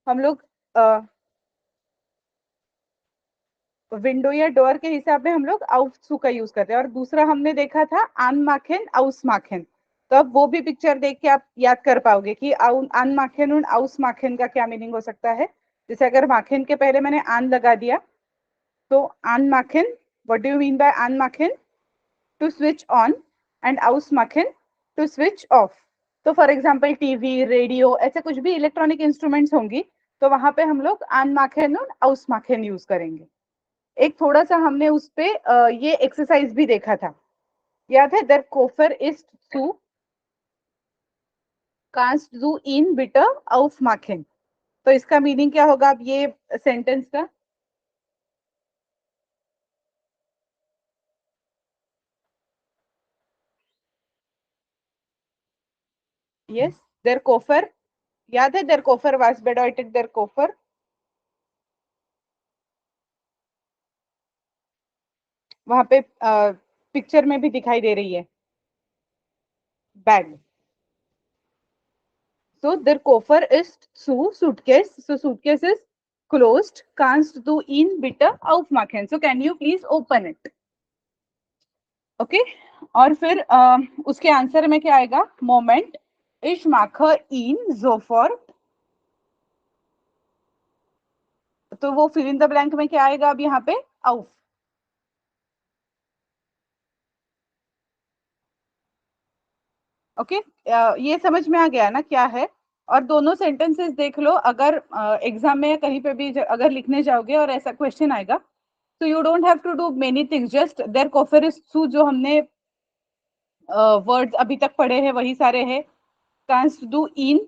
हम लोग विंडो या डोर के हिसाब में हम लोग आउफ सू का यूज करते हैं। और दूसरा हमने देखा था आन माखेन आउस माखेन। तो अब वो भी पिक्चर देख के आप याद कर पाओगे कि आन माखेन और आउस माखेन का क्या मीनिंग हो सकता है। जैसे अगर माखेन के पहले मैंने आन लगा दिया तो आन माखेन, what do you mean by आन माखेन? टू स्विच ऑन, एंड आउस माखेन टू स्विच ऑफ। तो फॉर एग्जाम्पल टीवी, रेडियो, ऐसे कुछ भी इलेक्ट्रॉनिक इंस्ट्रूमेंट्स होंगी तो वहां पे हम लोग आन माखेन और आउस माखेन यूज करेंगे। एक थोड़ा सा हमने उस पे ये एक्सरसाइज भी देखा था, याद है? दर कोफर इस्ट zu kannst du ihn bitte aufmachen। तो इसका मीनिंग क्या होगा अब ये सेंटेंस का? यस, दर कोफर, याद है? दर कोफर वाज बेडeutet दर कोफर। वहां पे पिक्चर में भी दिखाई दे रही है bag. So der Koffer ist zu, suitcase, so suitcase is closed, kannst du ihn bitte aufmachen? So can you please open it? Okay okay? और फिर उसके आंसर में क्या आएगा? Moment ich mache ihn sofort। तो वो फिल इन द ब्लैंक में क्या आएगा अब यहाँ पे? auf। ओके ये समझ में आ गया ना क्या है? और दोनों सेंटेंसेस देख लो, अगर एग्जाम में या कहीं पे भी अगर लिखने जाओगे और ऐसा क्वेश्चन आएगा तो you don't have to do many things, just देयर कोफर इज सू, जो हमने वर्ड्स अभी तक पढ़े हैं वही सारे हैं। कांस्ट डू इन,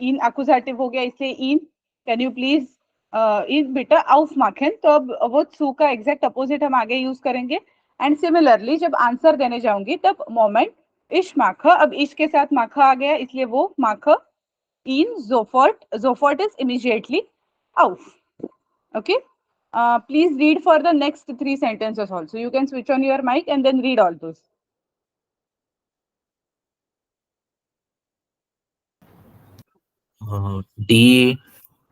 इन अकुजाटिव हो गया इसलिए इन। कैन यू प्लीज इन बेटा आउफ माखन, तो अब वो सू का एग्जैक्ट अपोजिट हम आगे यूज करेंगे। एंड सिमिलरली जब आंसर देने जाऊंगी तब मोमेंट इश माख, अब इश के साथ माख आ गया इसलिए वो माख इन जोफर्ट, जोफर्ट इज इमीडिएटली आउफ। Okay, please read for the next three sentences also. You can switch on your mic and then read all those. Die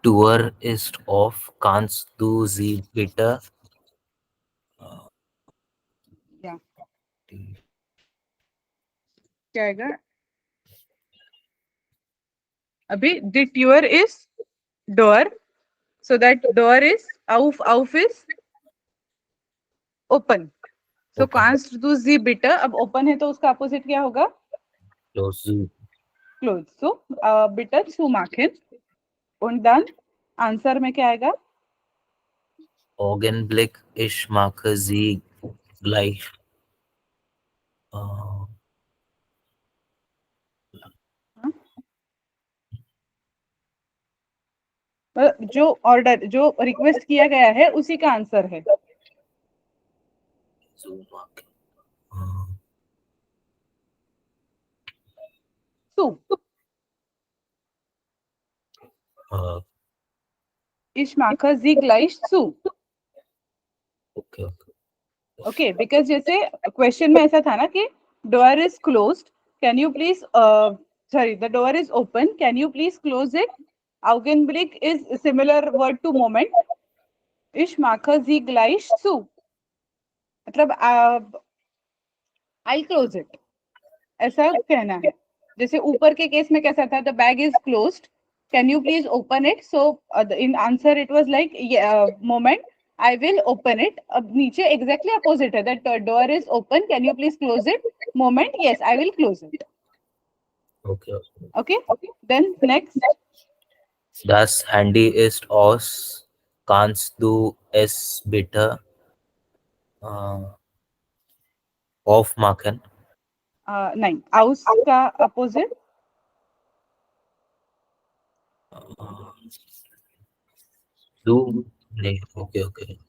Tour ist off. Kannst du sie bitte? Yeah, क्या आएगा अभी? The tour is door, so that door is auf is open. So Open. kannst du sie bitte, अब open है तो उसका opposite क्या होगा? Close. Close. So bitte zumachen und dann answer में क्या आएगा? Augenblick, ich mache sie gleich. Uh, जो ऑर्डर, जो रिक्वेस्ट किया गया है उसी का आंसर है। zumachen. Uh, Zu, uh, ich mache sie gleich zu। okay, okay. Okay because जैसे क्वेश्चन में ऐसा था ना कि door is closed, can you please, sorry, the door is open, can you please close it? Augenblick is similar word to moment। Ich mache sie gleich zu, मतलब I'll close it, ऐसा कहना है। जैसे ऊपर के केस में कैसा था? The bag is closed, can you please open it? So in answer it was like moment I will open it. अब नीचे एग्जैक्टली अपोजिट है, that door is open, can you please close it? Moment yes I will close it. Okay, okay. Okay then next. Das Handy ist aus. Kannst du es bitte aufmachen? नहीं, आउस का opposite Du? Nee, okay, okay.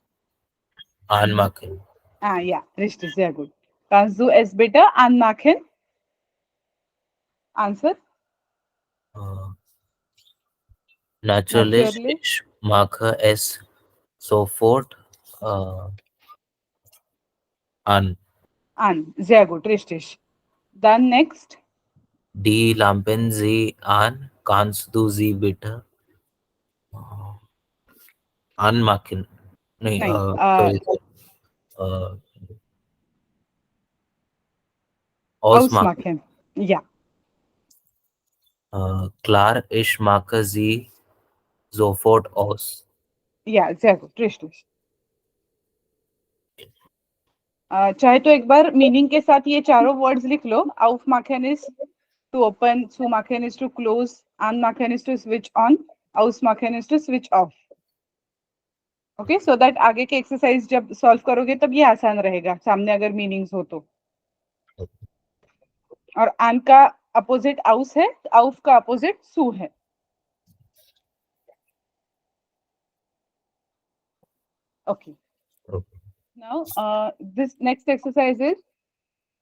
Anmachen. या रिश्ते sehr gut। kannst du es bitte anmachen? Answer Uh, natürlich, naturally ich mache es sofort an. an, sehr gut, richtig। Dann next। Die Lampen sie an. Kannst du sie bitte? Anmachen. नहीं, नहीं, sorry, Ausmachen. Ausmachen. Yeah, Klar, ich mache sie sofort aus. yeah, sehr gut, richtig. चाहे तो एक बार meaning के साथ ये चारों words लिख लो. Aufmachen is to open, zumachen is to close, anmachen is to switch on, ausmachen is to switch off. Okay, so that आगे के एक्सरसाइज जब सॉल्व करोगे तब ये आसान रहेगा, सामने अगर मीनिंग्स हो तो. और आन का अपोजिट आउस है, आउफ का अपोजिट सू है. Okay, now this next exercise is,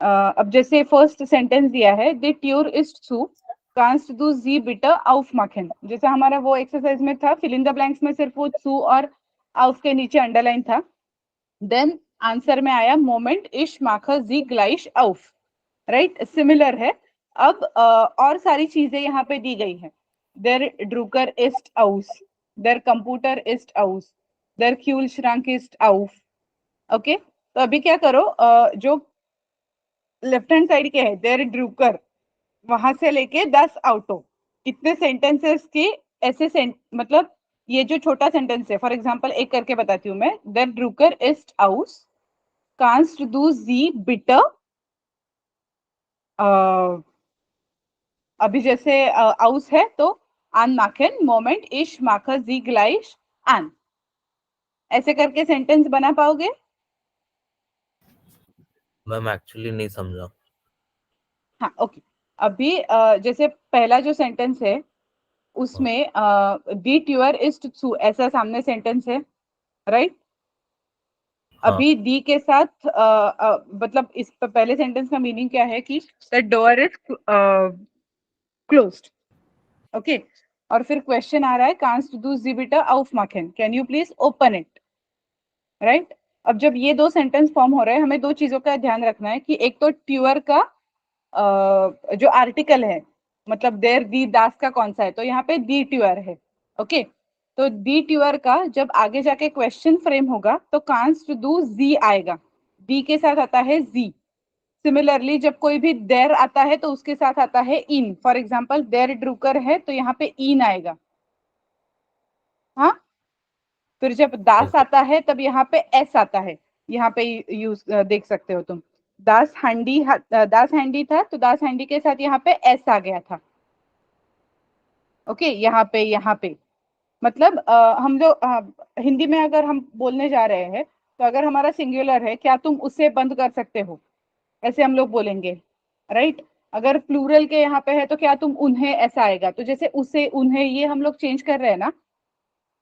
अब जैसे फर्स्ट सेंटेंस दिया है, द ट्यूर इज सू कांस्ट दू जी बिटर आउफ माखन. जैसे हमारा वो एक्सरसाइज में था, फिल इन द ब्लैंक्स में सिर्फ वो सू और आउफ के नीचे अंडरलाइन था. देन आंसर में आया मोमेंट इश माख जी ग्लाइश आउफ. राइट, सिमिलर है. अब और सारी चीजें यहाँ पे दी गई है. देर ड्रूकर इस्ट आउस, देर कंप्यूटर इस्ट आउस, देर क्यूल श्रांक इस्ट आउफ. ओके, तो अभी क्या करो, जो लेफ्ट हैंड साइड के है देर ड्रूकर, वहां से लेके 10 आउटो, इतने सेंटेंसेस की ऐसे मतलब ये जो छोटा सेंटेंस है, फॉर एग्जांपल एक करके बताती हूँ मैं. देर ड्रूकर इस्ट आउस कांस्ट दू जी बिटर. अभी जैसे आउस है तो आन माखन मोमेंट इश माख जी ग्लाइश आन. ऐसे करके सेंटेंस बना पाओगे? मैम एक्चुअली नहीं समझा. हाँ, ओके. अभी जैसे पहला जो सेंटेंस है उसमें दी ट्यूअर इज टू, ऐसा सामने सेंटेंस है, राइट. अभी दी के साथ मतलब इस पहले सेंटेंस का मीनिंग क्या है कि the door is closed. Okay, और फिर क्वेश्चन आ रहा है कांस्ट दू जी बिटर आउफ माखन, can you please open it. Right, अब जब ये दो सेंटेंस फॉर्म हो रहे हैं, हमें दो चीजों का ध्यान रखना है कि एक तो ट्यूअर का जो आर्टिकल है, मतलब देर दी दास का कौन सा है, तो यहाँ पे दी ट्यूअर है. ओके, तो दी ट्यूअर का जब आगे जाके क्वेश्चन फ्रेम होगा तो कांस्ट डू जी आएगा, दी के साथ आता है जी. सिमिलरली जब कोई भी देर आता है तो उसके साथ आता है इन. फॉर एग्जाम्पल देर ड्रूकर है तो यहाँ पे इन आएगा. हाँ, फिर जब दास आता है तब यहाँ पे एस आता है. यहाँ पे यूज देख सकते हो तुम. दास हैंडी था तो दास हैंडी के साथ यहाँ पे एस आ गया था. ओके, यहाँ पे मतलब हम जो हिंदी में अगर हम बोलने जा रहे हैं तो अगर हमारा सिंगुलर है, क्या तुम उसे बंद कर सकते हो, ऐसे हम लोग बोलेंगे, राइट. अगर प्लूरल के यहाँ पे है तो क्या तुम उन्हें, ऐसा आएगा. तो जैसे उसे उन्हें ये हम लोग चेंज कर रहे हैं ना,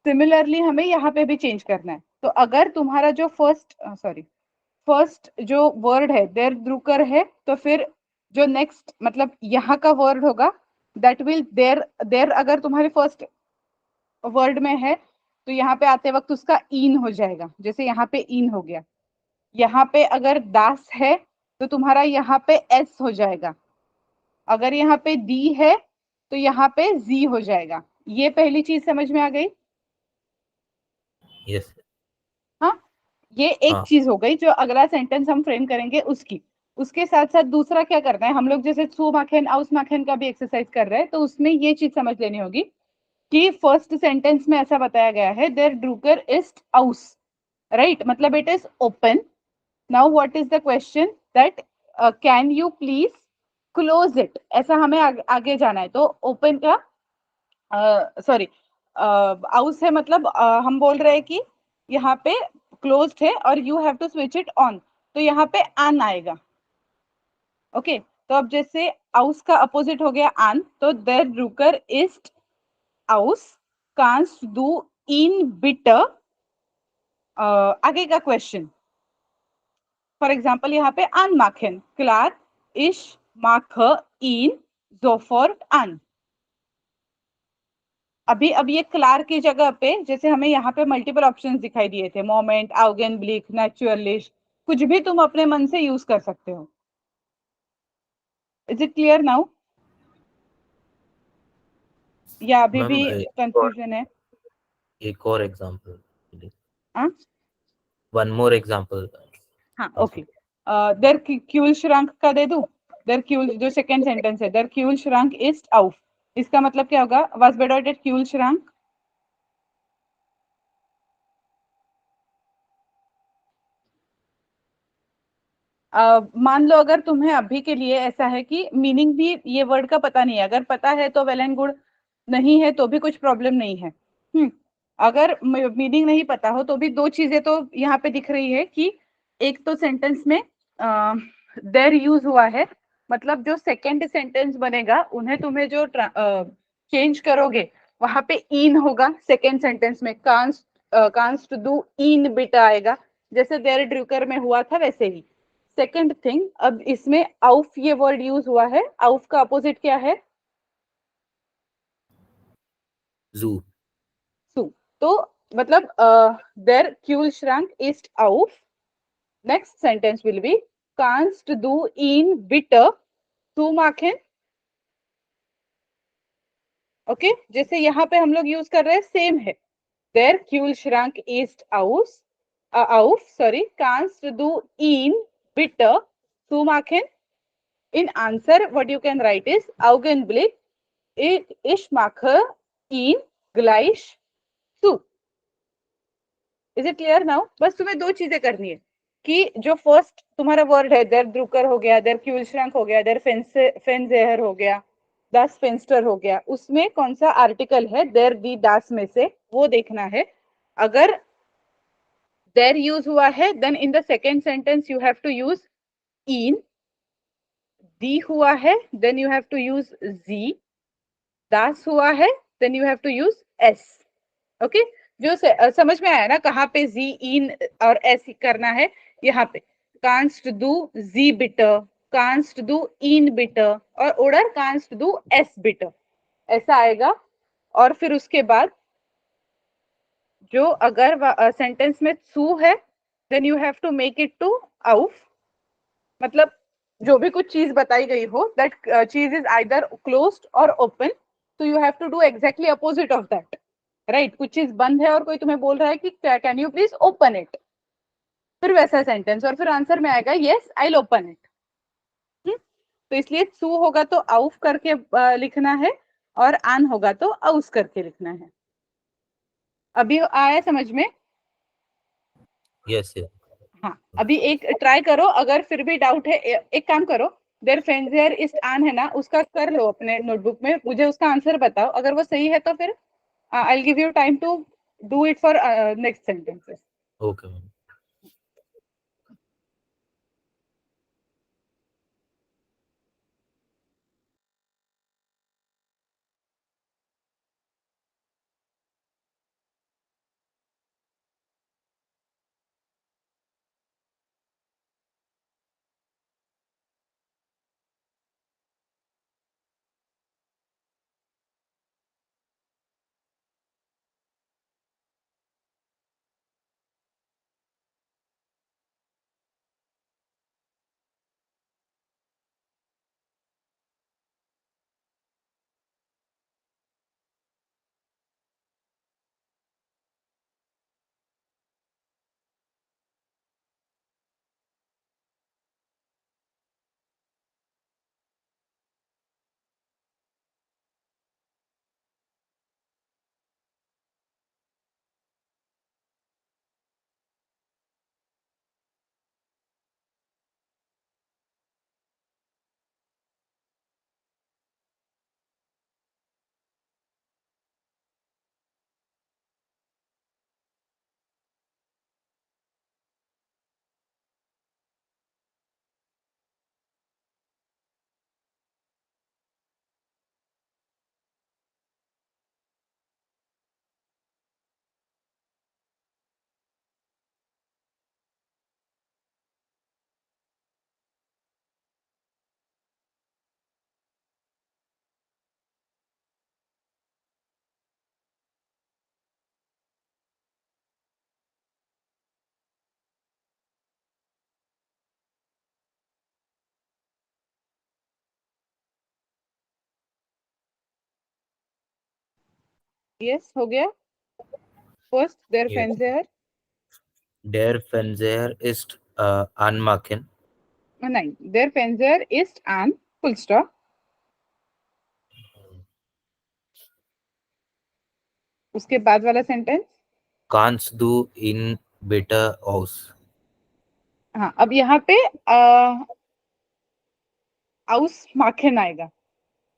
सिमिलरली हमें यहाँ पे भी चेंज करना है. तो अगर तुम्हारा जो फर्स्ट जो वर्ड है देर द्रुकर है, तो फिर जो नेक्स्ट मतलब यहाँ का वर्ड होगा दैट विल देर. देर अगर तुम्हारे फर्स्ट वर्ड में है तो यहाँ पे आते वक्त उसका इन हो जाएगा, जैसे यहाँ पे इन हो गया. यहाँ पे अगर दास है तो तुम्हारा यहाँ पे एस हो जाएगा. अगर यहाँ पे दी है तो यहाँ पे जी हो जाएगा. ये पहली चीज समझ में आ गई. यस. हाँ, ये एक चीज हो गई. जो अगला सेंटेंस हम फ्रेम करेंगे उसकी, उसके साथ साथ दूसरा क्या करना है, हम लोग जैसे सू माखन आउस माखन का भी एक्सरसाइज कर रहे हैं, तो उसमें ये चीज समझ लेनी होगी कि फर्स्ट सेंटेंस में ऐसा बताया गया है देयर ड्रूकर इज आउस, राइट, मतलब it is open. Now what is the question that can you please close it, ऐसा हमें आगे जाना है. तो ओपन का सॉरी आउस है, मतलब हम बोल रहे हैं कि यहाँ पे क्लोज्ड है और you have to switch it on, तो यहाँ पे आन आएगा. ओके, तो अब जैसे आउस का अपोजिट हो गया आन, तो देयर रुकर इज आउस कांस्ट डू इन बिटर. आगे का क्वेश्चन, फॉर एग्जाम्पल यहाँ पे आन माखन क्लार इश माख इन जोफोर्ट आन. अभी अब ये क्लार की जगह पे जैसे हमें यहाँ पे मल्टीपल ऑप्शंस दिखाई दिए थे, मोमेंट, आउगेन ब्लिक, नेचुरलिश, कुछ भी तुम अपने मन से यूज कर सकते हो. इज इट क्लियर नाउ, या अभी भी कंफ्यूजन है? एक और एग्जांपल हाँ One more example. हाँ ओके, देर क्यूल श्रंक का दे दूं, देर क्यूल जो सेकंड सेंटेंस है, देर क्यूल श्रंक इज आउफ, इसका मतलब क्या होगा, वाज bedeutet क्यूल श्रंक? मान लो अगर तुम्हें अभी के लिए ऐसा है कि मीनिंग भी ये वर्ड का पता नहीं है, अगर पता है तो वेल एंड गुड, नहीं है तो भी कुछ प्रॉब्लम नहीं है। अगर मीनिंग नहीं पता हो तो भी दो चीजें तो यहाँ पे दिख रही है कि एक तो सेंटेंस में देर यूज हुआ है, मतलब जो सेकंड सेंटेंस बनेगा उन्हें तुम्हें जो चेंज करोगे वहां पे इन होगा, सेकंड सेंटेंस में कांस्ट डू इन बिट आएगा, जैसे देर ड्रूकर में हुआ था वैसे ही। सेकंड थिंग, अब इसमें आउफ ये वर्ड यूज हुआ है, आउफ का अपोजिट क्या है? Zoo. सु। तो मतलब देर क्यूल श्रंक इस्ट आउफ, नेक्स्ट सेंटेंस विल बी कांस्ट डू इन बिटर टू मार्केन। ओके, जैसे यहाँ पे हम लोग यूज कर रहे हैं सेम है, देर क्यूल श्रंक इस्ट आउस आउफ सॉरी कांस्ट डू इन बिटर टू मार्केन। In answer, what you can write is Augenblick, ich mache ihn gleich zu. Is it clear now? बस तुम्हें दो चीजें करनी है कि जो फर्स्ट तुम्हारा वर्ड है, देर द्रुकर हो गया, देर क्यूलश्रंक हो गया, देर फेंजेहर हो गया, दास फेंस्टर हो गया, उसमें कौन सा आर्टिकल है देर दी दास में से, वो देखना है। अगर देर यूज हुआ है then in the second sentence you have to use इन, दी हुआ है then you have to use जी, दास हुआ है then you have to use एस। ओके, जो समझ में आया ना कहाँ पे जी इन और एस करना है? यहाँ पे कांस्ट डू जी बिटर, कांस्ट डू इन बिटर, और ओडर कांस्ट डू एस बिटर, ऐसा आएगा। और फिर उसके बाद जो अगर सेंटेंस में सू है then you have to make it to आउफ, मतलब जो भी कुछ चीज बताई गई हो दैट चीज इज आइदर क्लोज्ड और ओपन, तो you have to do exactly opposite of that, right? कुछ चीज बंद है और कोई तुम्हें बोल रहा है कि can you please open it, फिर वैसा सेंटेंस, और फिर आंसर में आएगा yes I will open it. तो इसलिए सू होगा तो आउफ करके लिखना है, और आन होगा तो आउस करके लिखना है। अभी आया समझ में? Yes, yes. हाँ, अभी एक ट्राई करो, अगर फिर भी डाउट है एक काम करो, देर फेंजियर इस आन है ना, उसका कर लो अपने नोटबुक में, मुझे उसका आंसर बताओ, अगर वो सही है तो फिर I will give you time to do it for next sentences. Okay, ma'am. Yes हो गया, फर्स्ट देर Yes. फेंजियर, Der Fernseher ist anmachen. नहीं, देयर फेंजर इज an, फुल स्टॉप. उसके बाद वाला sentence. Kannst du ihn bitte aus? हाँ, अब यहाँ पे आउस माखन आएगा.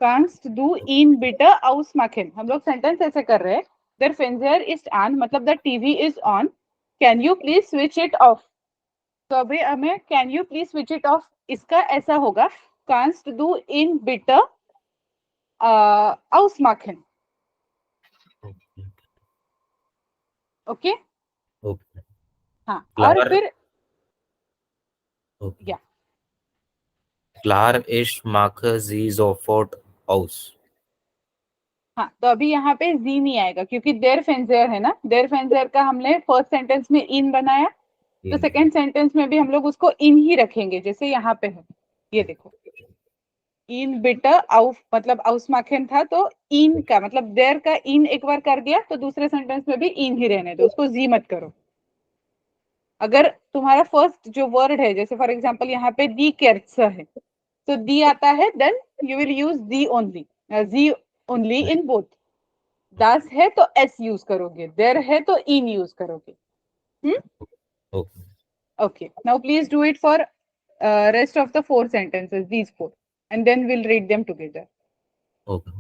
कांस्ट डू इन बिटर आउस माखन. हम लोग सेंटेंस ऐसे कर रहे हैं. देयर फेंजर इज ऑन मतलब the TV is on. Can you please switch it of. तो अभी हमें can you please switch it of, इसका ऐसा होगा. कांस्ट डू इन बिटर आउस माखन. ओके. Okay. हाँ, और Klar, फिर okay. या. Klar, ich mache sie sofort aus. हाँ, तो अभी यहाँ पे जी नहीं आएगा क्योंकि देयर फेंजर है ना. देयर फेंजर का हमने फर्स्ट सेंटेंस में इन बनाया, तो In. सेकंड सेंटेंस में भी हम लोग उसको इन ही रखेंगे जैसे यहाँ पे है. ये देखो, इन बिटर आउफ मतलब आउस माखन था, तो इन का मतलब देयर का इन एक बार कर दिया, तो दूसरे सेंटेंस में भी इन ही रहने दो, उसको जी मत करो. अगर तुम्हारा फर्स्ट जो वर्ड है, जैसे फॉर एग्जांपल यहाँ पे दी केर्स है, तो दी आता है, देन यू विल यूज दी ओनली. जी ओनली इन बोथ. दास है तो एस यूज करोगे, देर है तो इन यूज करोगे. Okay. Okay, now please do it for rest of the four sentences, these four, and then we'll read them together. Okay.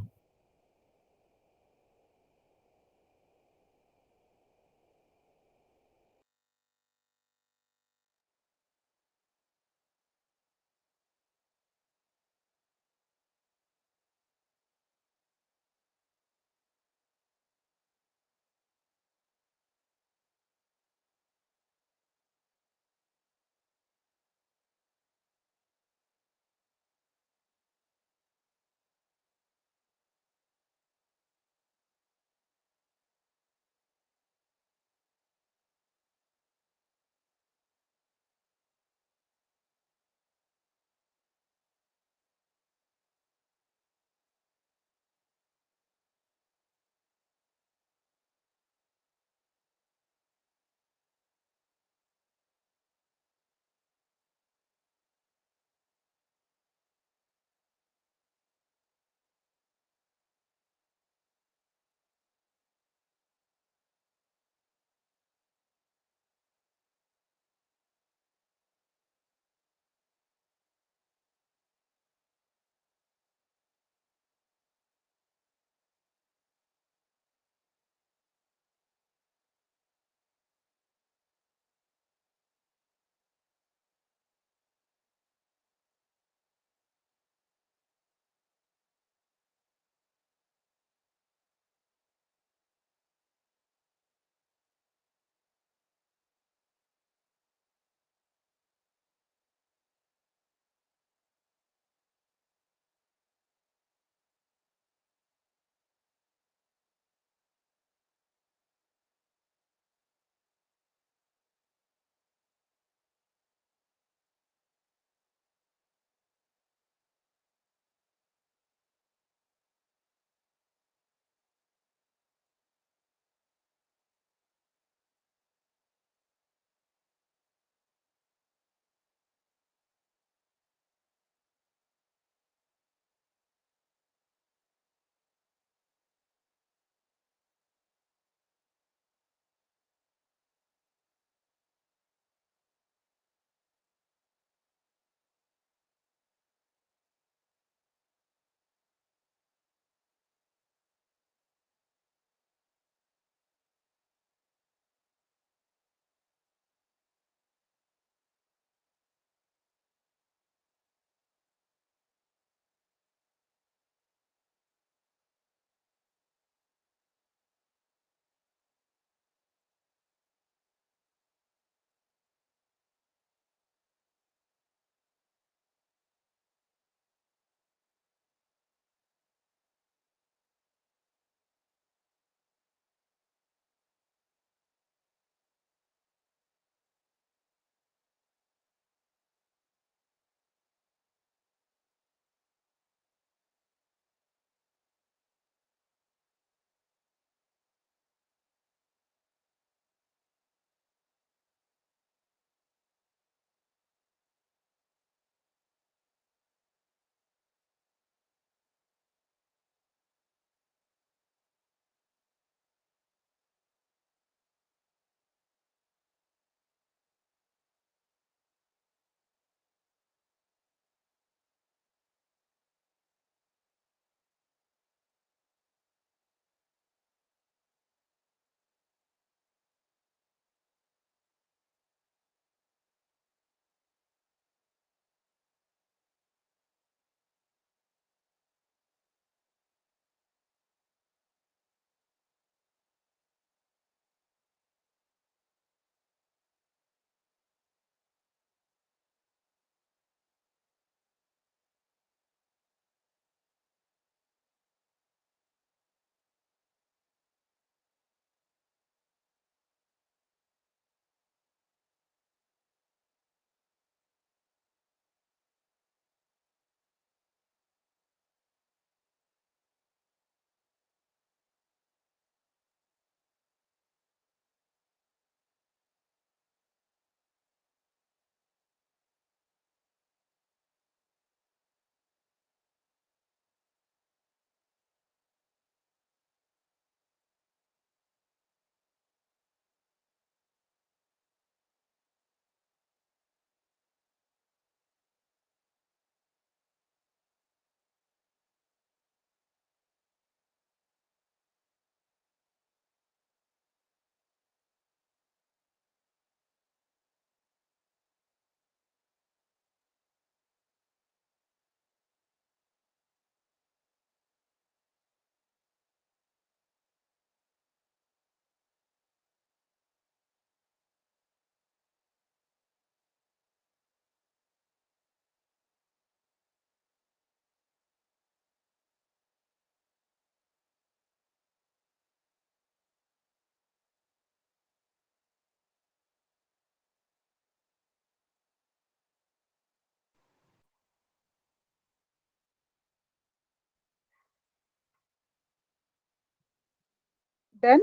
Done?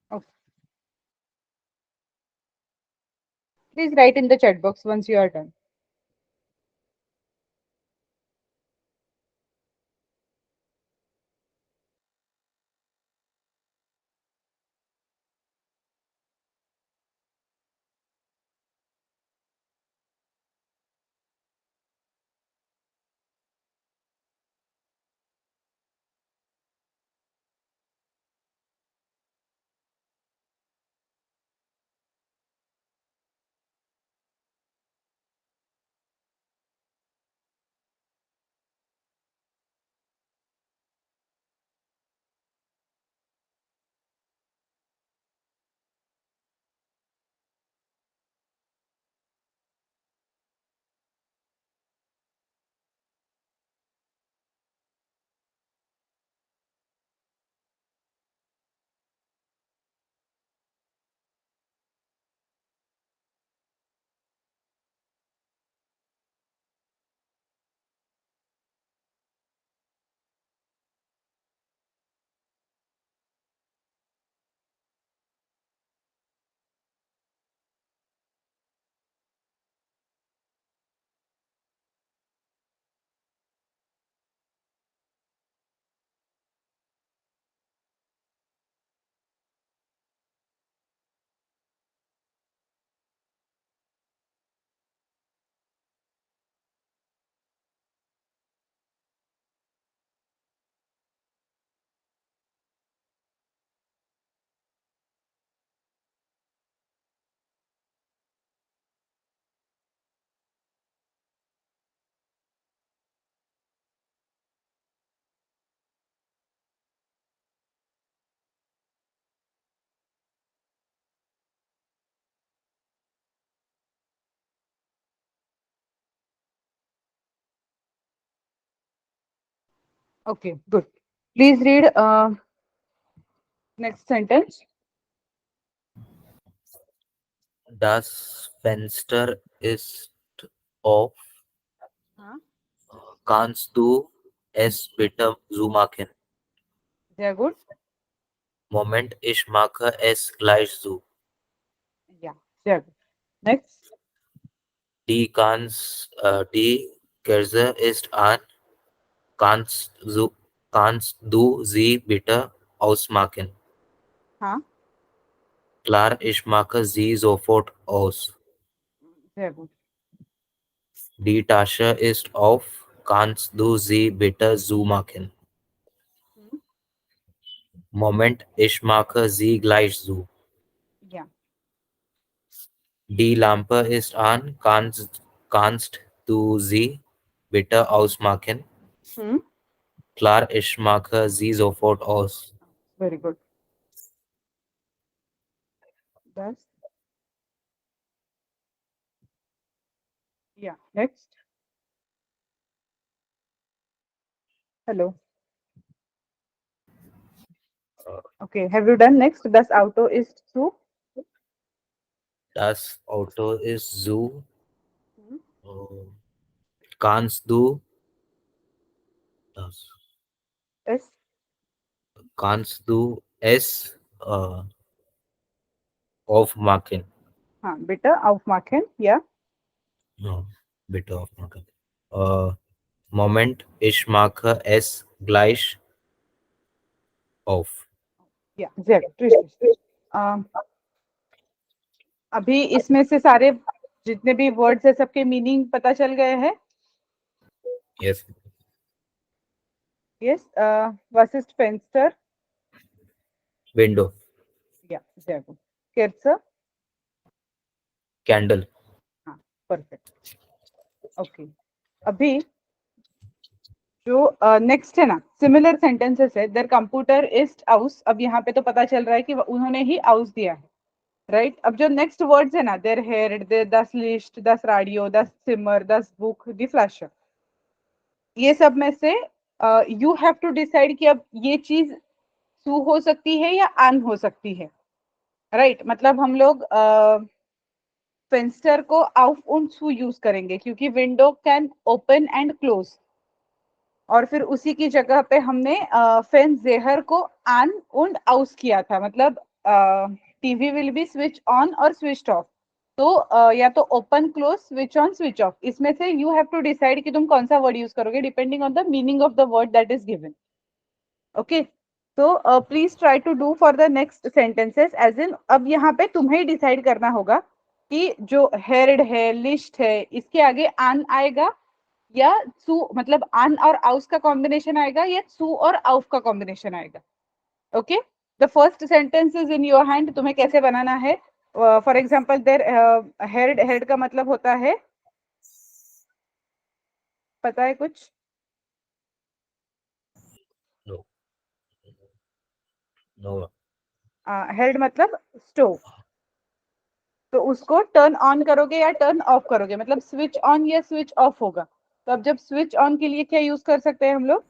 Okay. Please write in the chat box once you are done. Okay, good. Please read next sentence. Das Fenster ist auf. Huh? Kannst du es bitte zumachen? Sehr gut. Moment, ich mache es gleich zu. Yeah, sehr gut. Next. Die Kerze ist an. Kannst du sie bitte ausmachen? Huh? Klar, ich mache sie sofort aus. Sehr gut. Die Tasche ist auf. Kannst du sie bitte zumachen? Hmm. Moment, ich mache sie gleich zu. Yeah. Die Lampe ist an. Kannst du sie bitte ausmachen? Hmm. Klar, ich mache sie sofort aus. Very good. That's yeah. Next. Hello. Okay. Have you done next? Das Auto ist zu. Das Auto ist zu. Hmm. Kannst du das, Es. kannst du es aufmachen? हाँ, bitte aufmachen. Yeah. Ja, bitte aufmachen. Äh, Moment, ich mache es gleich auf. Yeah. Sehr gut. Richtig. Um, अभी इसमें से सारे जितने भी words है सबके meaning पता चल गए हैं. Yes. Yes. Was ist Fenster? Window. Yeah. Sehr gut. Kerze. Candle. हाँ. Perfect. Okay. अभी जो नेक्स्ट है ना, सिमिलर सेंटेंसेस है. देयर कंप्यूटर इज आउस. अब यहाँ पे तो पता चल रहा है कि उन्होंने ही आउस दिया है, राइट. अब जो नेक्स्ट वर्ड्स है ना, देयर हेयर, देयर दस लिस्ट, दस रेडियो, दस सिमर, दस बुक, दी फ्लैश, ये सब में से यू हैव टू डिसाइड कि अब ये चीज सू हो सकती है या आन हो सकती है, राइट. मतलब हम लोग फेंस्टर को auf und zu यूज करेंगे क्योंकि window can open and close, और फिर उसी की जगह पे हमने फेंसेहर को आन und aus किया था, मतलब TV will be switch on और स्विच ऑफ। तो या तो open close switch on switch of, इसमें से यू हैव टू डिसाइड कि तुम कौन सा वर्ड यूज करोगे depending on the meaning of the word that is given. Okay, तो please try to do for the next sentences as in, अब यहाँ पे तुम्हें डिसाइड करना होगा कि जो हेर्ड है लिस्ट है इसके आगे आन आएगा या सू, मतलब आन और आउस का कॉम्बिनेशन आएगा या सू और आउफ का कॉम्बिनेशन आएगा। Okay, the first sentence is in your hand, तुम्हें कैसे बनाना है। For example there head, head का मतलब होता है, पता है कुछ? No no. हेड मतलब स्टोव, तो उसको टर्न ऑन करोगे या टर्न ऑफ करोगे, मतलब स्विच ऑन या स्विच ऑफ होगा। तो अब जब स्विच ऑन के लिए क्या यूज कर सकते हैं हम लोग,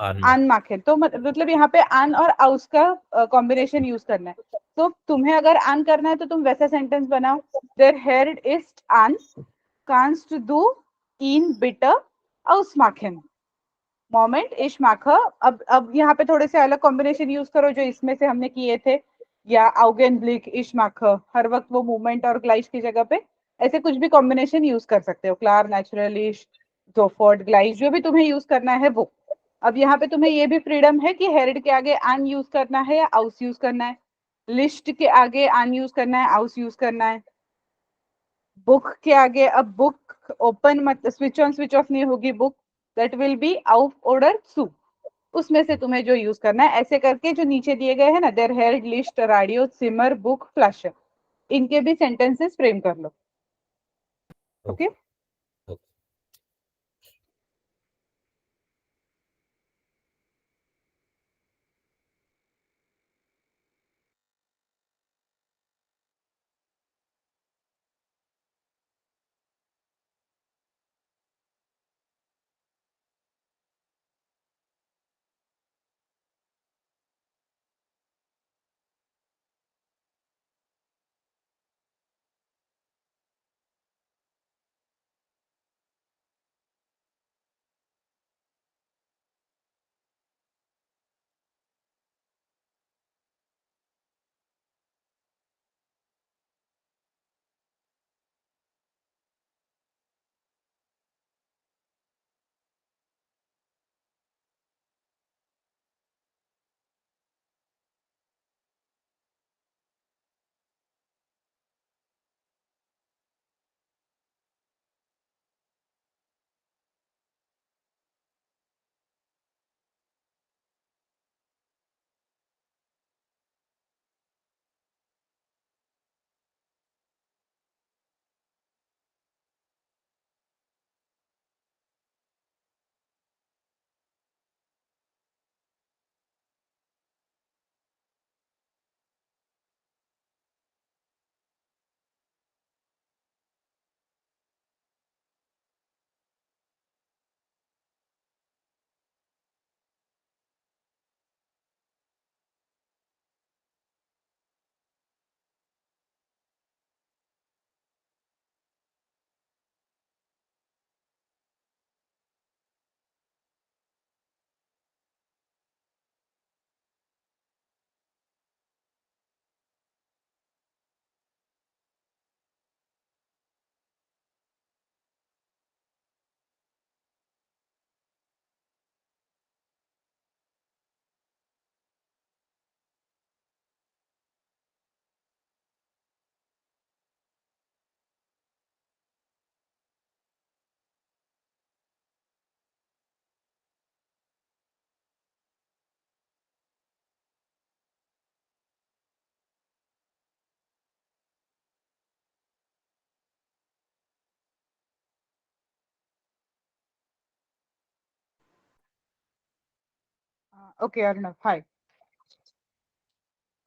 आन। आन माखे, तो मतलब यहाँ पे आन और आउस का कॉम्बिनेशन यूज करना है। तो तुम्हें अगर आन करना है तो तुम वैसा सेंटेंस बनाओ, देयर हेड इज आन कांस्ट दू इन बिटर ausmachen मोमेंट इश माखा। अब यहाँ पे थोड़े से अलग कॉम्बिनेशन यूज करो जो इसमें से हमने किए थे, या आउगेन ब्लिक इश माखा, हर वक्त वो मूवमेंट और ग्लाइश की जगह पे ऐसे कुछ भी कॉम्बिनेशन यूज कर सकते हो, क्लार नेचुरल इश जोफोर्ड ग्लाइश, जो भी तुम्हें यूज करना है वो। अब यहाँ पे तुम्हें ये भी फ्रीडम है कि हेरिड के आगे आन यूज करना है या आउस यूज करना है, लिस्ट के आगे आन यूज करना है आउस यूज करना है, बुक के आगे, अब बुक ओपन मत स्विच ऑन स्विच ऑफ नहीं होगी बुक, दैट विल बी आउट ऑर्डर सू, उसमें से तुम्हें जो यूज करना है ऐसे करके जो नीचे दिए गए हैं ना, देयर हेड लिस्ट रेडियो सिमर बुक फ्लश, इनके भी सेंटेंसेस फ्रेम कर लो। Okay okay. Okay Arnav, hi.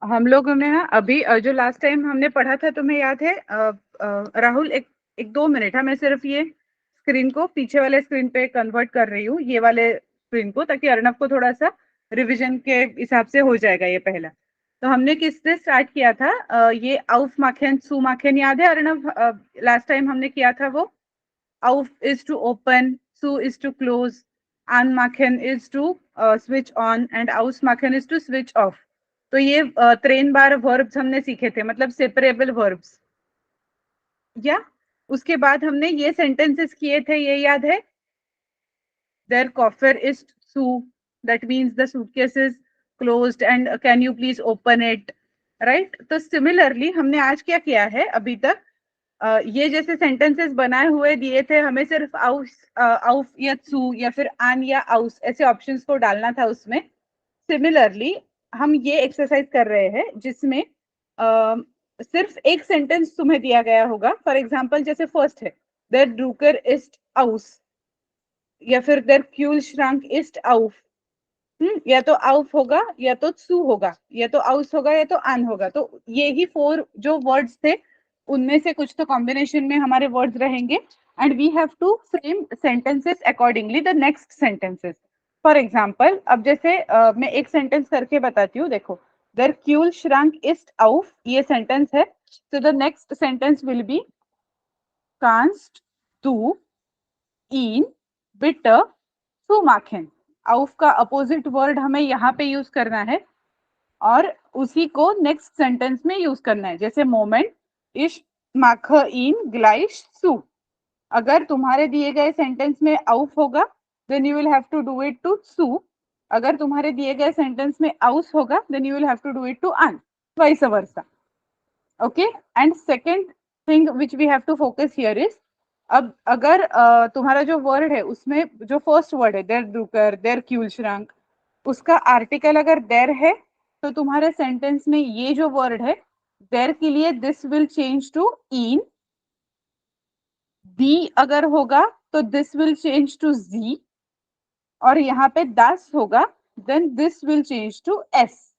हम लोगों ने ना अभी जो लास्ट टाइम हमने पढ़ा था तुम्हें याद है, राहुल एक एक 2 मिनट है, मैं सिर्फ ये स्क्रीन को पीछे वाले स्क्रीन पे कन्वर्ट कर रही हूँ, ये वाले स्क्रीन को, ताकि अर्णव को थोड़ा सा रिवीजन के हिसाब से हो जाएगा ये पहला। तो हमने किससे स्टार्ट किया था? ये auf machen, zu machen याद है अर्णव? लास्ट टाइम हमने किया था वो। auf is to open, zu is to close, anmachen is to switch on and ausmachen is to switch off. तो ये 3 बार verbs हमने सीखे थे, मतलब separable verbs। या उसके बाद हमने ये sentences किए थे, ये याद है? Their koffer is zu, that means the suitcase is closed and can you please open it, right? तो similarly हमने आज क्या किया है अभी तक? ये जैसे सेंटेंसेस बनाए हुए दिए थे, हमें सिर्फ आउफ या सू या फिर आन या आउस ऐसे ऑप्शंस को डालना था उसमें। सिमिलरली हम ये एक्सरसाइज कर रहे हैं जिसमें सिर्फ एक सेंटेंस तुम्हें दिया गया होगा। फॉर एग्जाम्पल जैसे फर्स्ट है, देर ड्रूकर इस्ट आउस, या फिर देर क्यूल श्रंक इस्ट आउफ। या तो आउफ होगा या तो सू होगा या तो आउस होगा या तो आन होगा। तो ये ही 4 जो वर्ड्स थे उनमें से कुछ तो कॉम्बिनेशन में हमारे वर्ड्स रहेंगे and we have to frame sentences accordingly the next sentences. For example अब जैसे मैं एक सेंटेंस करके बताती हूँ, देखो। देर क्यूल श्रंक इस्ट आउफ, ये सेंटेंस है। तो the next sentence will be कांस्ट टू इन बिटर टू माखन। आउफ का अपोजिट वर्ड हमें यहाँ पे यूज करना है और उसी को नेक्स्ट सेंटेंस में यूज करना है। जैसे मोमेंट इश माख इन ग्लाइश सू, अगर तुम्हारे दिए गए सेंटेंस में आउफ होगा then you will have to do it to सू। अगर तुम्हारे दिए गए सेंटेंस में आउस होगा then you will have to do it to अन, vice versa. Okay, and second thing which we have to focus here is, अब अगर तुम्हारा जो वर्ड है उसमें जो फर्स्ट वर्ड है देर डुकर देर क्यूल श्रंक, उसका आर्टिकल अगर देर है तो तुम्हारे सेंटेंस में ये जो वर्ड है देर के लिए दिस विल चेंज टू इन। दी अगर होगा तो दिस विल चेंज टू जी, और यहाँ पे दस होगा then this will change to एस।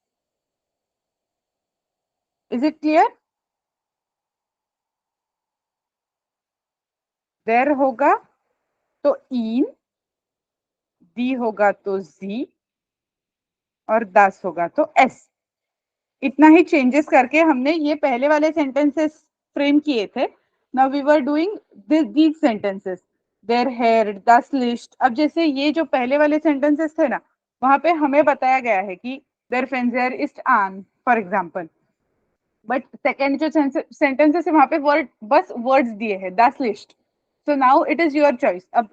Is it clear? देर होगा तो इन, दी होगा तो जी, और दस होगा तो एस। इतना ही चेंजेस करके हमने ये पहले वाले सेंटेंसेस फ्रेम किए थे। Now we were doing these sentences, there here this list. अब जैसे ये जो पहले वाले सेंटेंसेस थे ना, वहां पे हमें बताया गया है कि देयर फेंजर इस्ट आन फॉर एग्जाम्पल, बट सेकेंड जो सेंटेंसेस है वहां पे वर्ड बस वर्ड्स दिए हैं दस list. So now it is your choice. अब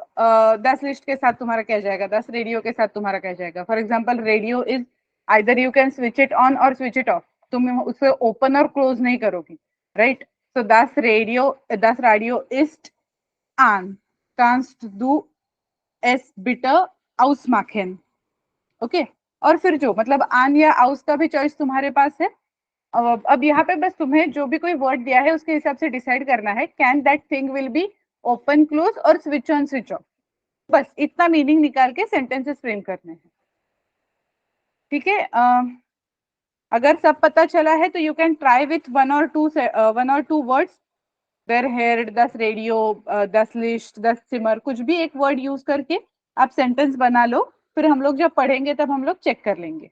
10 लिस्ट के साथ तुम्हारा क्या जाएगा, 10 रेडियो के साथ तुम्हारा क्या जाएगा। For example radio is either you can switch it on और स्विच इट ऑफ, तुम उसे ओपन और क्लोज नहीं करोगी, राइट? सो 10 रेडियो इस्ट आन, कांस्ट दू एस बिटर आउस माखेन। ओके, और फिर जो मतलब आन या आउस का भी चॉइस तुम्हारे पास है। अब यहाँ पे बस तुम्हें जो भी कोई वर्ड दिया है उसके हिसाब से डिसाइड करना है, can that thing will be open close और स्विच ऑन स्विच ऑफ। बस इतना मीनिंग निकाल के सेंटेंसेस फ्रेम करने हैं। ठीक है, अगर सब पता चला है तो you can try with one or two words, देयर हेयर, 10 रेडियो, 10 लिस्ट, 10 सिमर, कुछ भी एक वर्ड यूज करके आप सेंटेंस बना लो। फिर हम लोग जब पढ़ेंगे तब हम लोग चेक कर लेंगे।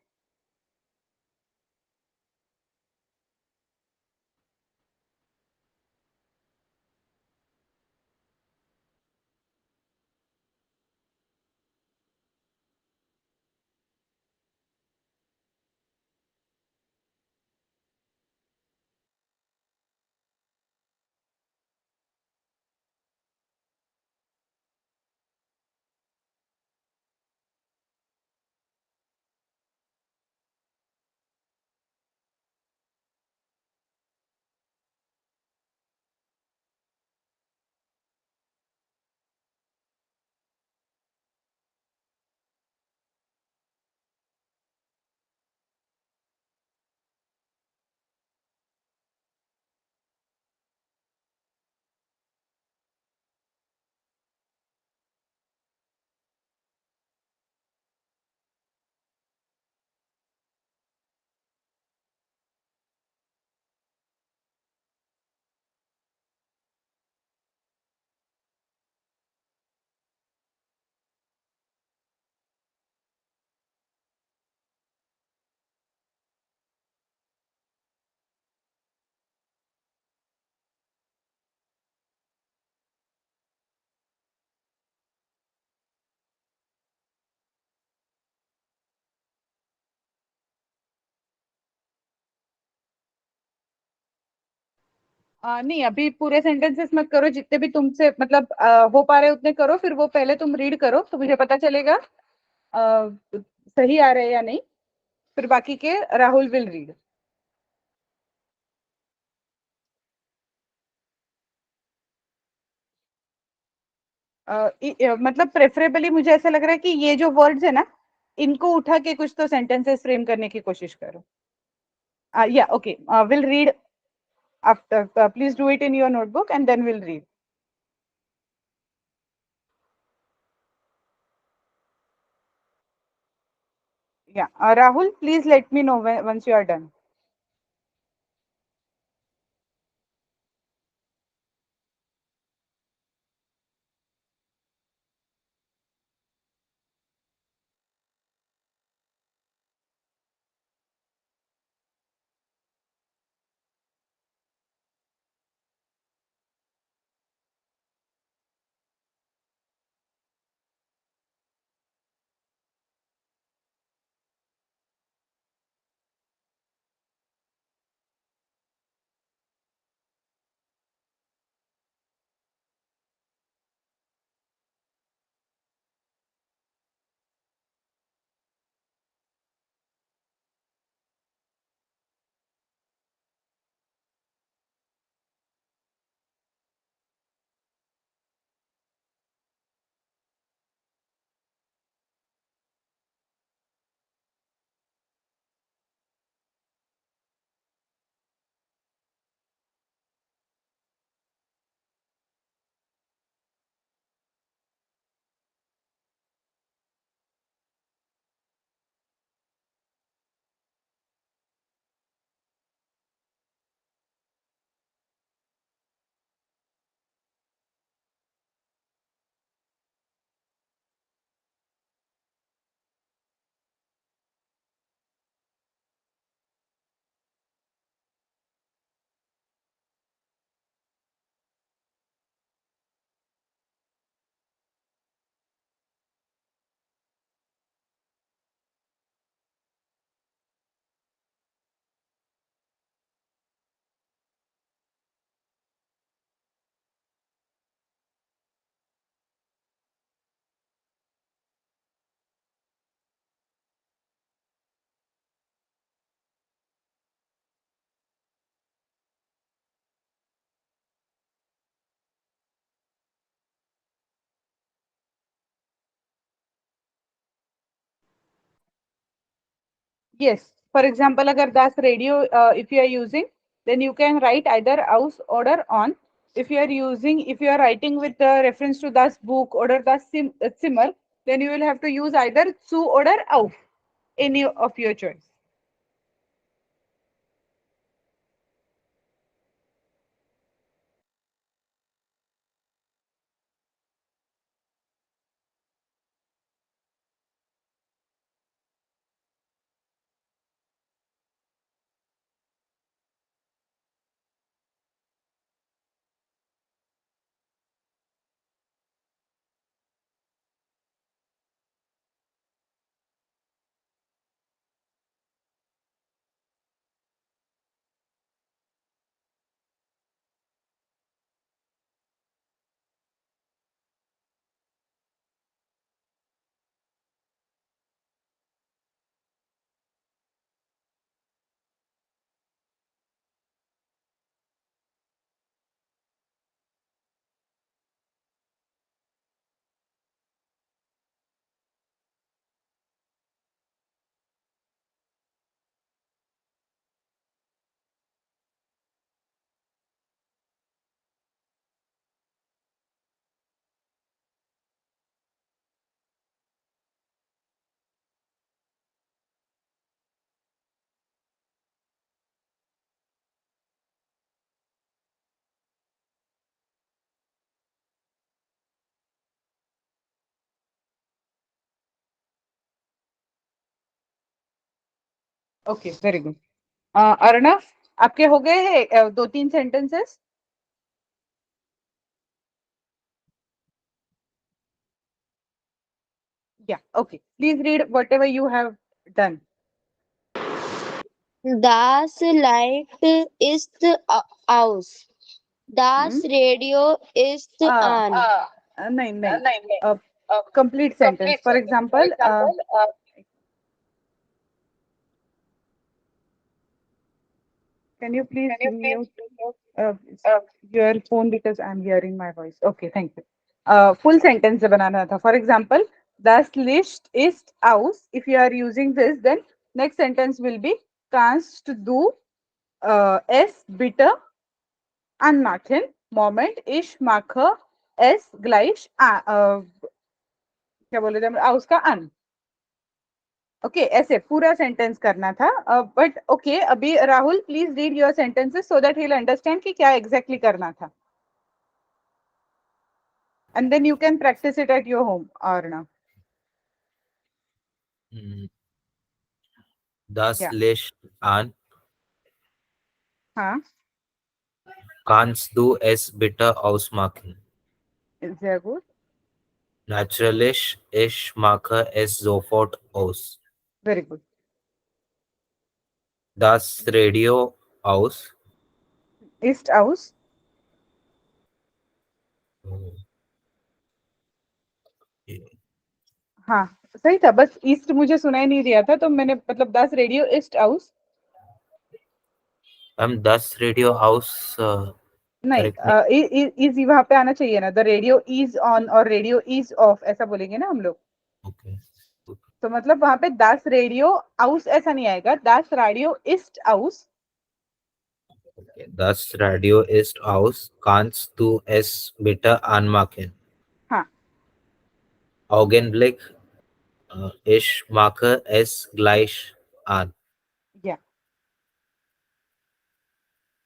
नहीं, अभी पूरे सेंटेंसेस मत करो, जितने भी तुमसे मतलब हो पा रहे उतने करो, फिर वो पहले तुम रीड करो तो मुझे पता चलेगा सही आ रहे हैं या नहीं, फिर बाकी के राहुल विल रीड। मतलब प्रेफरेबली मुझे ऐसा लग रहा है कि ये जो वर्ड्स है ना, इनको उठा के कुछ तो सेंटेंसेस फ्रेम करने की कोशिश करो। या okay, will read after. Please do it in your notebook and then we'll read. Yeah, Rahul, please let me know once you are done. Yes. For example, agar das radio, if you are using, then you can write either aus oder on. If you are writing with reference to das book oder das Zimmer, then you will have to use either zu oder auf, any of your choice. Okay, very good. Arnav, आपके हो गए हैं दो तीन sentences? Yeah, okay. Please read whatever you have done. Das Licht ist aus. Das Radio ist an. नहीं नहीं, complete sentence. For example, can you please mute uh, your phone because I'm hearing my voice? Okay, thank you. Full sentence बनाना था. For example, das Licht ist aus. If you are using this, then next sentence will be kannst du es bitte anmachen? Moment, ich mache es gleich. क्या बोले थे aus का an. Okay ऐसे पूरा sentence करना था. But okay अभी Rahul please read your sentences so that he will understand कि क्या एग्जैक्टली करना था. And then you can practice it at your home और ना. Das Yeah. Licht an. हाँ. Kannst du es bitte ausmachen? Sehr gut. Natürlich, ich mache es sofort aus. Very good. Das Radio aus. Ist aus. हाँ सही था, बस east मुझे सुनाई नहीं दिया था तो मैंने मतलब das Radio ist aus. Das Radio aus. नहीं Correct me. इज वहां पे आना चाहिए ना. द रेडियो इज ऑन और रेडियो इज ऑफ ऐसा बोलेंगे ना हम लोग. Okay. तो मतलब वहां पे das रेडियो aus ऐसा नहीं आएगा. das Radio ist aus. Okay. Das Radio ist aus. Kannst du es bitte anmachen? हाँ. Augenblick. Ich mache es gleich an. या.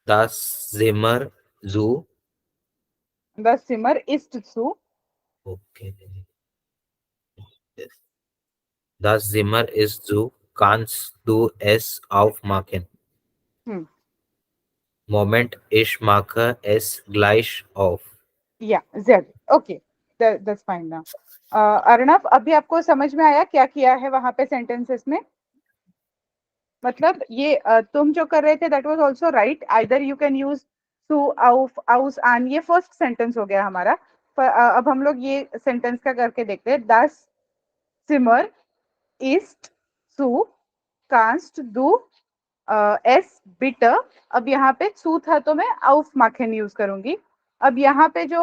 Das Zimmer zu. Das Zimmer ist zu. Okay. Yes. Das Zimmer ist zu. Kannst du es aufmachen? Hmm. Moment, ich mache es gleich auf. Yeah, Z. Okay, that's fine now. Arnav अभी आपको समझ में आया क्या किया है वहां पे सेंटेंसेस में? मतलब ये तुम जो कर रहे थे that was also right. Either you can use टू आउफ आउस आन. ये फर्स्ट सेंटेंस हो गया हमारा. पर अब हम लोग ये सेंटेंस का करके देखते हैं. das Zimmer ist zu. kannst du S bitter. अब यहाँ पे सू था तो मैं आउफ माखन यूज करूंगी. अब यहाँ पे जो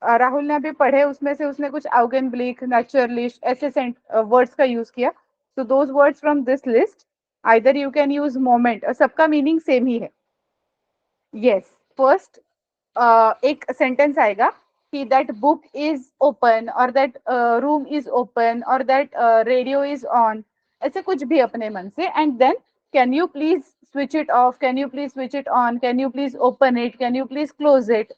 राहुल ने अभी पढ़े उसमें से उसने कुछ आउगन ब्लिक नेचुरलिस्ट ऐसे वर्ड्स का यूज किया. So those words from this list either you can use moment. सबका मीनिंग सेम ही है. यस. फर्स्ट एक सेंटेंस आएगा कि दैट बुक इज ओपन और दैट रूम इज ओपन और दैट रेडियो इज ऑन. ऐसे कुछ भी अपने मन से. And then can you please switch it off, can you please switch it on, can you please open it, can you please close it.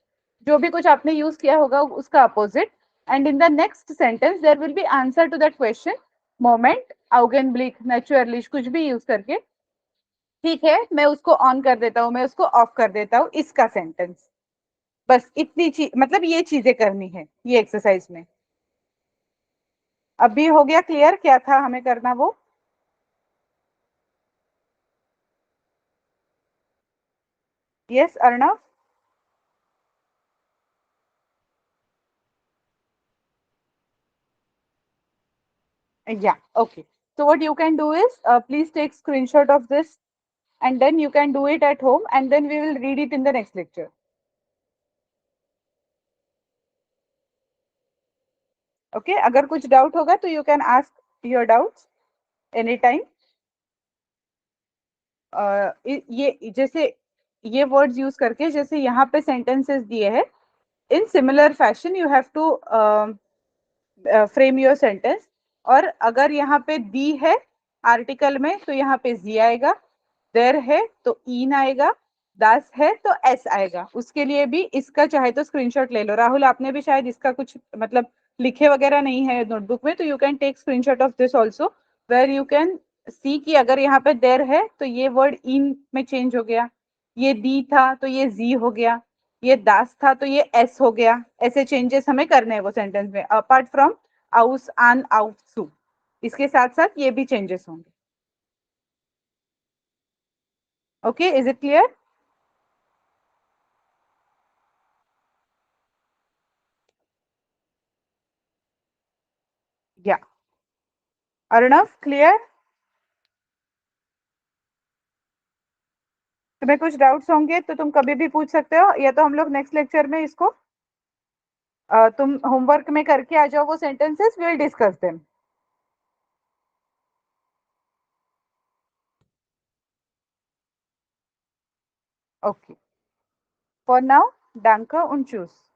जो भी कुछ आपने यूज किया होगा उसका opposite. And in the next sentence there will be answer to that question. मोमेंट आउगेनब्लिक नेचुरलिश कुछ भी यूज करके. ठीक है मैं उसको ऑन कर देता हूँ, मैं उसको ऑफ कर देता हूँ. इसका सेंटेंस बस इतनी चीज मतलब ये चीजें करनी है ये एक्सरसाइज में. अभी हो गया क्लियर क्या था हमें करना वो? Yes Arnav. Yeah, okay. So what you can do is please take screenshot of this and then you can do it at home and then we will read it in the next lecture. Okay, अगर कुछ doubt होगा तो you can ask your doubts anytime. ये जैसे ये words use करके जैसे यहाँ पे सेंटेंसेस दिए हैं in similar fashion you have to frame your sentence. और अगर यहाँ पे दी है आर्टिकल में तो यहाँ पे जी आएगा. देर है तो इन आएगा. दास है तो एस आएगा. उसके लिए भी इसका चाहे तो स्क्रीनशॉट ले लो. राहुल आपने भी शायद इसका कुछ मतलब लिखे वगैरह नहीं है नोटबुक में तो you can take screenshot of this also where you can see कि अगर यहाँ पे देर है तो ये वर्ड इन में चेंज हो गया. ये दी था तो ये जी हो गया. ये दास था तो ये एस हो गया. ऐसे चेंजेस हमें करने हैं वो सेंटेंस में अपार्ट फ्रॉम आउस आन आउट सू. इसके साथ साथ ये भी चेंजेस होंगे. Okay is it clear? Arnav, clear? तुम्हें कुछ डाउट्स होंगे तो तुम कभी भी पूछ सकते हो, या तो हम लोग नेक्स्ट लेक्चर में इसको तुम होमवर्क में करके आ जाओ वो sentences, will discuss them. Okay. For now, danke und tschüss.